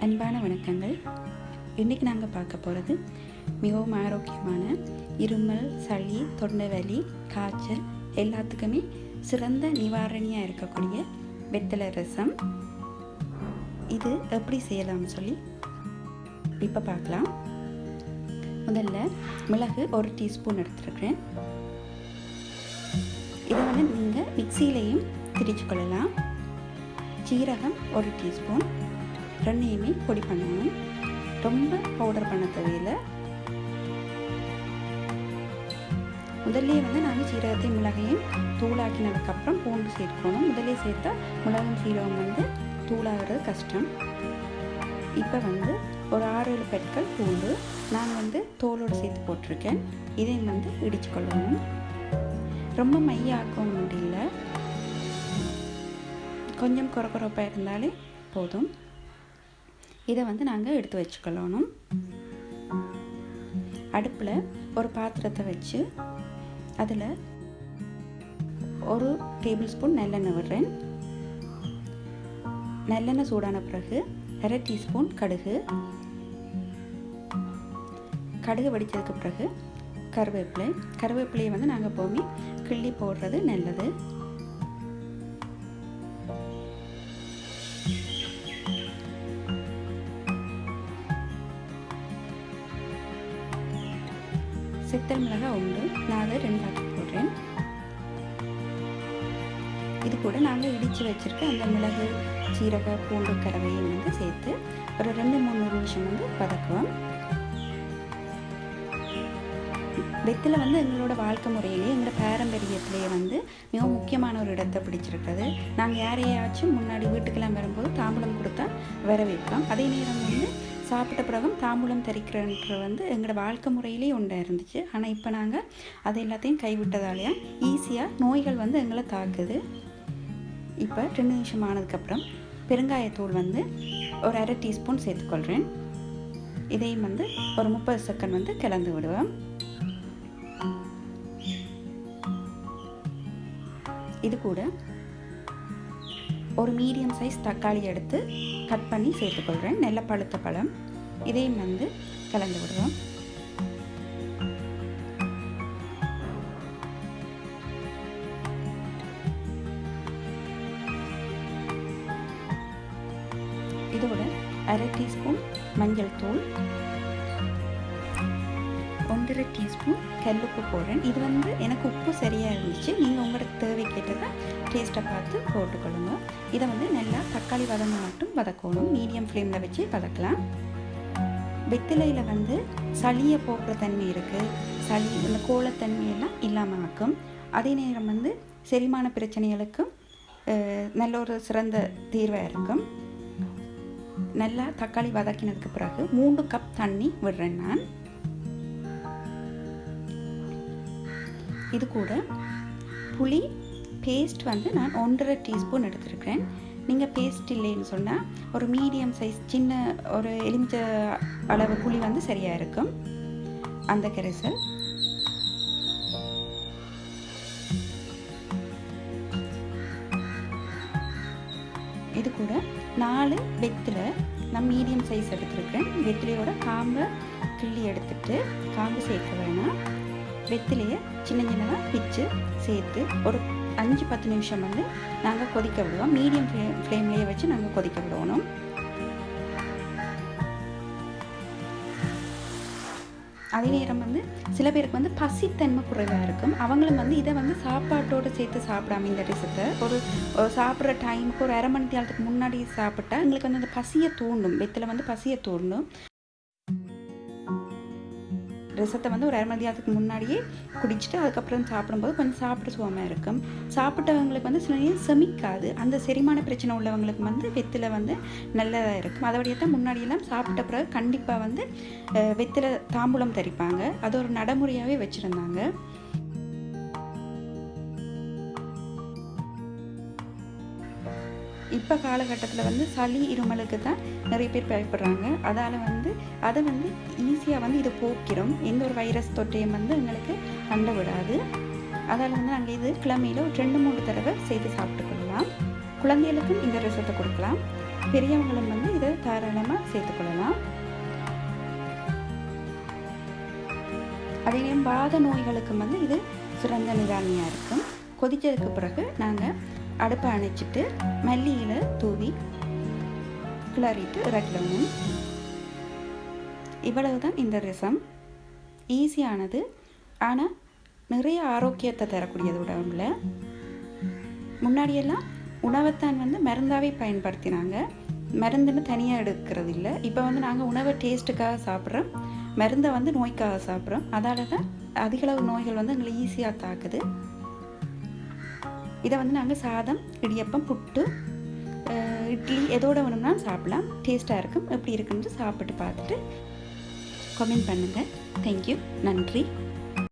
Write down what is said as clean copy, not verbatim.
அன்பான வணக்கங்கள். இன்றைக்கி நாங்கள் பார்க்க போகிறது மிகவும் ஆரோக்கியமான இருமல், சளி, தொண்டை வலி, காய்ச்சல் எல்லாத்துக்குமே சிறந்த நிவாரணியாக இருக்கக்கூடிய வெத்தலை ரசம். இது எப்படி செய்யலாம்னு சொல்லி இப்போ பார்க்கலாம். முதல்ல மிளகு 1 டீஸ்பூன் எடுத்துருக்கிறேன். இதை நீங்கள் மிக்சியிலையும் திரிச்சு கொள்ளலாம். சீரகம் 1 டீஸ்பூன், ரெண்டையுமே பொடி பண்ணணும். ரொம்ப பவுடர் பண்ண தேவையில்லை. முதல்ல நாங்கள் சீரகத்தையும் மிளகையும் தூளாக்கினதுக்கப்புறம் பூண்டு சேர்க்கணும். முதல்ல சேர்த்தா மிளகும் சீரகம் தூளாகிறது கஷ்டம். இப்போ ஒரு 6-7 பெட்கள் பூண்டு நான் தோலோடு சேர்த்து போட்டிருக்கேன். இதையும் இடிச்சு கொள்ளணும். ரொம்ப மையாக்கவும் முடியல, கொஞ்சம் கொரப்பாக இருந்தாலே போதும். இதை நாங்கள் எடுத்து வச்சுக்கொள்ளணும். அடுப்பில் ஒரு பாத்திரத்தை வச்சு அதில் 1 டேபிள் ஸ்பூன் நல்லெண்ணெய் விடுறேன். நல்லெண்ணெய் சூடான பிறகு 1/2 டீஸ்பூன் கடுகு வடித்ததுக்கு பிறகு கருவேப்பிலையை நாங்கள் எப்போவுமே கிள்ளி போடுறது நல்லது. சித்தல் மிளகாய் 1, நான் அதை 2 ஆக்கி போடுறேன். இது கூட நாங்கள் இடித்து வச்சுருக்க அந்த மிளகு, சீரக, பூண்டு கலவையும் சேர்த்து ஒரு 2-3 நிமிஷம் வதக்குவோம். வெத்தலை எங்களோட வாழ்க்கை முறையிலேயே, எங்களோட பாரம்பரியத்திலேயே மிகவும் முக்கியமான ஒரு இடத்தை பிடிச்சிருக்கிறது. நாங்கள் யாரையாச்சும் முன்னாடி வீட்டுக்கெல்லாம் வரும்போது தாம்பூலம் கொடுத்தா வரவேற்போம். அதே நேரம் சாப்பிட்ட பிறகும் தாம்பூலம் தரிக்கிறன்ற எங்களோட வாழ்க்கை முறையிலேயே ஒன்றா இருந்துச்சு. ஆனால் இப்போ நாங்கள் அதை எல்லாத்தையும் கைவிட்டதாலேயா ஈஸியாக நோய்கள் எங்களை தாக்குது. இப்போ 2 நிமிஷம் ஆனதுக்கப்புறம் பெருங்காயத்தூள் ஒரு 1/2 டீஸ்பூன் சேர்த்துக்கொள்கிறேன். இதையும் ஒரு 30 செகண்ட் கலந்து விடுவேன். இது கூட ஒரு மீடியம் சைஸ் தக்காளி எடுத்து கட் பண்ணி சேர்த்துக்கொள்கிறேன். நல்ல பழுத்த பழம். இதையும் கலந்து விடுவோம். இதோட 1/2 டீஸ்பூன் மஞ்சள் தூள், 1/2 டீஸ்பூன் கல்லுப்பு போடுறேன். இது எனக்கு உப்பு சரியாக இருந்துச்சு. நீங்கள் உங்களுக்கு தேவைக்கேட்டதை டேஸ்ட்டை பார்த்து போட்டுக்கொள்ளுங்க. இதை நல்லா தக்காளி வதங்க மட்டும் வதக்கணும். மீடியம் ஃப்ளேமில் வச்சு வதக்கலாம். வெத்திலையில் சளியை போக்குற தன்மை இருக்குது. சளி இந்த கோலத்தன்மையெல்லாம் இல்லாமல் ஆக்கும். அதே நேரம் செரிமான பிரச்சனைகளுக்கும் நல்ல ஒரு சிறந்த தீர்வாக இருக்கும். நல்லா தக்காளி வதக்கினதுக்கு பிறகு 3 கப் தண்ணி விடுறேன் நான். இது கூட புளி பேஸ்ட் நான் 1/2 டீஸ்பூன் எடுத்துருக்கிறேன். நீங்கள் பேஸ்ட் இல்லைன்னு சொன்னால் ஒரு மீடியம் சைஸ் சின்ன ஒரு எலுமிச்சை அளவு புளி சரியாக இருக்கும். அந்த கரைசல் இது கூட 4 வெத்தலை நான் மீடியம் சைஸ் எடுத்துருக்கேன். வெத்திலையோட காம்பை கிள்ளி எடுத்துட்டு, காம்பு சேர்க்க வேணாம், வெத்திலையை சின்ன சின்னதாக பிச்சு சேர்த்து ஒரு 5-10 நிமிஷம் நாங்கள் கொதிக்க விடுவோம். மீடியம் ஃப்ளேம்லேயே வச்சு நாங்கள் கொதிக்க விடணும். அதே நேரம் சில பேருக்கு பசித்தன்மை குறைவாக இருக்கும். அவங்களும் இதை சாப்பாட்டோடு சேர்த்து சாப்பிடாம இந்த ரசத்தை ஒரு சாப்பிட்ற டைமுக்கு ஒரு 1/2 மணி நேரத்துக்கு முன்னாடி சாப்பிட்டா எங்களுக்கு அந்த பசியை தூண்டும். வெத்தலை பசியை தூண்டும். ரசத்தை ஒரு 1/2 மணி நேரத்துக்கு முன்னாடியே குடிச்சிட்டு அதுக்கப்புறம் சாப்பிடும்போது கொஞ்சம் சாப்பிட சுகமாக இருக்கும். சாப்பிட்டவங்களுக்கு சில நேரம் செமிக்காது. அந்த செரிமான பிரச்சனை உள்ளவங்களுக்கு வெத்தலை நல்லதாக இருக்கும். அதோடைய தான் முன்னாடியெல்லாம் சாப்பிட்ட பிறகு கண்டிப்பாக வெத்தலை தாம்பூலம் தரிப்பாங்க. அது ஒரு நடைமுறையாகவே வச்சுருந்தாங்க. இப்போ காலகட்டத்தில் சளி இருமலுக்கு தான் நிறைய பேர் பயப்படுறாங்க. அதால் அதை ஈஸியாக இதை போக்கிறோம். எந்த ஒரு வைரஸ் தொற்றையும் எங்களுக்கு அண்ட விடாது. அதால் நாங்கள் இது கிழமையில் ஒரு 2-3 தடவை செய்து சாப்பிட்டு கொள்ளலாம். குழந்தைகளுக்கும் இந்த ரசத்தை கொடுக்கலாம். பெரியவங்களும் வந்து இதை தாராளமாக சேர்த்துக்கொள்ளலாம். அதே நேரம் வாத நோய்களுக்கும் வந்து இது சிறந்த நிவாரணியாக இருக்கும். கொதித்ததுக்கு பிறகு நாங்கள் அடுப்பை அணைச்சிட்டு மல்லியில் தூவி கிளறிட்டு இறக்கிடணும். இவ்வளவுதான் இந்த ரசம். ஈஸியானது, ஆனால் நிறைய ஆரோக்கியத்தை தரக்கூடியது உடம்புல. முன்னாடியெல்லாம் உணவைத்தான் வந்து மருந்தாகவே பயன்படுத்தினாங்க, மருந்துன்னு தனியாக எடுக்கிறது இல்லை. இப்போ வந்து நாங்கள் உணவை டேஸ்ட்டுக்காக சாப்பிட்றோம், மருந்தை வந்து நோய்க்காக சாப்பிட்றோம். அதால தான் அதிகளவு நோய்கள் வந்து எங்களை ஈஸியாக தாக்குது. இதை வந்து நாங்கள் சாதம், இடியப்பம், புட்டு, இட்லி எதோட வேணும்னா சாப்பிடலாம். டேஸ்ட்டாக இருக்கும். எப்படி இருக்குன்னு சாப்பிட்டு பார்த்துட்டு கமெண்ட் பண்ணுங்கள். தேங்க்யூ. நன்றி.